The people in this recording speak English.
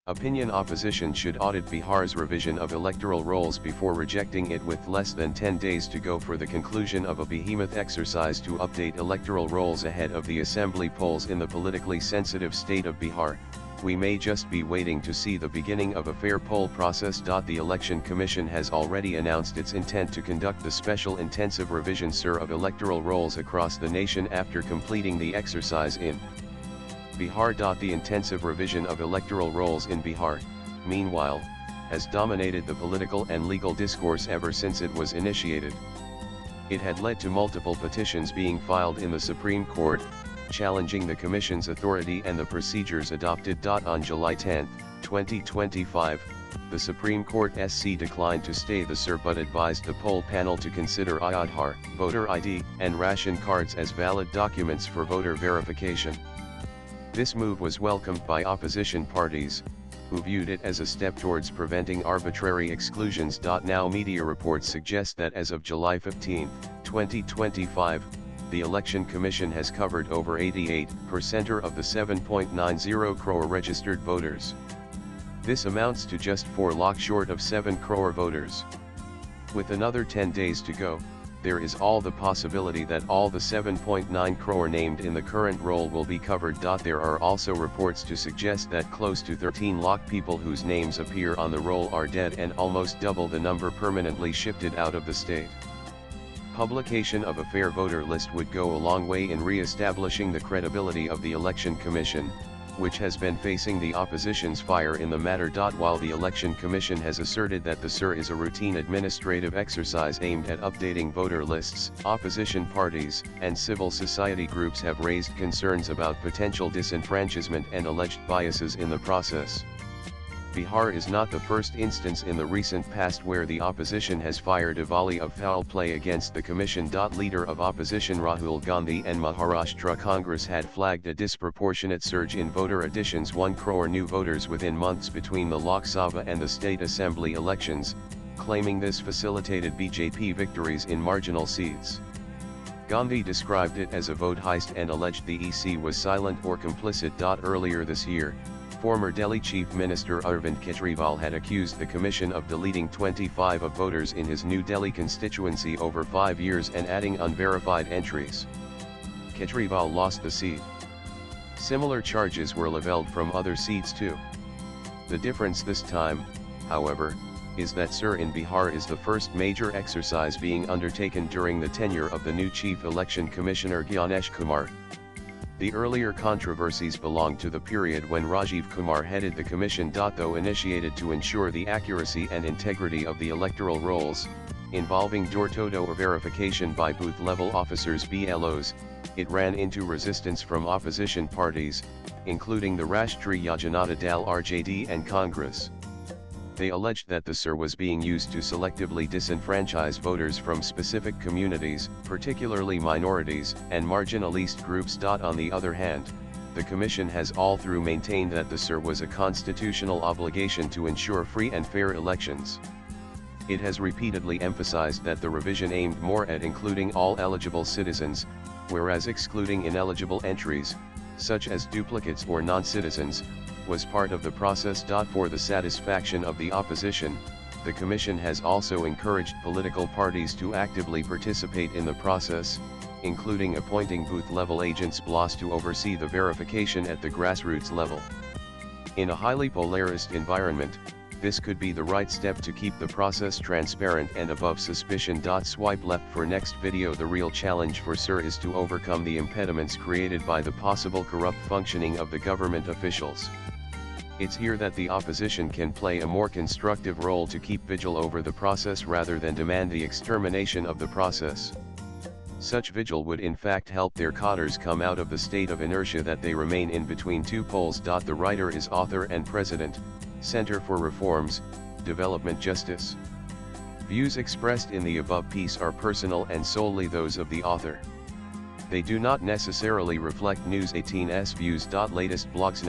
Opinion opposition should audit Bihar's revision of electoral rolls before rejecting it with less than 10 days to go for the conclusion of a behemoth exercise to update electoral rolls ahead of the assembly polls in the politically sensitive state of Bihar. We may just be waiting to see the beginning of a fair poll process. The Election Commission has already announced its intent to conduct the special intensive revision of electoral rolls across the nation after completing the exercise in Bihar. The intensive revision of electoral rolls in Bihar, meanwhile, has dominated the political and legal discourse ever since it was initiated. It had led to multiple petitions being filed in the Supreme Court, challenging the Commission's authority and the procedures adopted. On July 10, 2025, the Supreme Court declined to stay the but advised the poll panel to consider Aadhaar, voter ID, and ration cards as valid documents for voter verification. This move was welcomed by opposition parties, who viewed it as a step towards preventing arbitrary exclusions. Now media reports suggest that as of July 15, 2025, the Election Commission has covered over 88% of the 7.90 crore registered voters. This amounts to just 4 lakhs short of 7 crore voters. With another 10 days to go, there is all the possibility that all the 7.9 crore named in the current roll will be covered. There are also reports to suggest that close to 13 lakh people whose names appear on the roll are dead and almost double the number permanently shifted out of the state. Publication of a fair voter list would go a long way in re-establishing the credibility of the Election Commission, which has been facing the opposition's fire in the matter. While the Election Commission has asserted that the is a routine administrative exercise aimed at updating voter lists, opposition parties and civil society groups have raised concerns about potential disenfranchisement and alleged biases in the process. Bihar is not the first instance in the recent past where the opposition has fired a volley of foul play against the Commission. Leader of opposition Rahul Gandhi and Maharashtra Congress had flagged a disproportionate surge in voter additions, 1 crore new voters within months between the Lok Sabha and the State Assembly elections, claiming this facilitated BJP victories in marginal seats. Gandhi described it as a vote heist and alleged the EC was silent or complicit. Earlier this year, former Delhi Chief Minister Arvind Kejriwal had accused the Commission of deleting 25 of voters in his New Delhi constituency over 5 years and adding unverified entries. Kejriwal lost the seat. Similar charges were leveled from other seats too. The difference this time, however, is that in Bihar is the first major exercise being undertaken during the tenure of the new Chief Election Commissioner Gyanesh Kumar. The earlier controversies belong to the period when Rajiv Kumar headed the commission. Though initiated to ensure the accuracy and integrity of the electoral rolls, involving door-to-door verification by booth-level officers (BLOs), it ran into resistance from opposition parties, including the Rashtriya Janata Dal (RJD) and Congress. They alleged that the was being used to selectively disenfranchise voters from specific communities, particularly minorities and marginalist groups. On the other hand, the Commission has all through maintained that the was a constitutional obligation to ensure free and fair elections. It has repeatedly emphasized that the revision aimed more at including all eligible citizens, whereas excluding ineligible entries, such as duplicates or non-citizens, was part of the process. For the satisfaction of the opposition, the Commission has also encouraged political parties to actively participate in the process, including appointing booth-level agents (BLOs) to oversee the verification at the grassroots level. In a highly polarized environment, this could be the right step to keep the process transparent and above suspicion. Swipe left for next video. The real challenge for is to overcome the impediments created by the possible corrupt functioning of the government officials. It's here that the opposition can play a more constructive role to keep vigil over the process rather than demand the extermination of the process. Such vigil would in fact help their cadres come out of the state of inertia that they remain in between two poles. The writer is author and president, Center for Reforms, Development Justice. Views expressed in the above piece are personal and solely those of the author. They do not necessarily reflect News 18's views. Latest blogs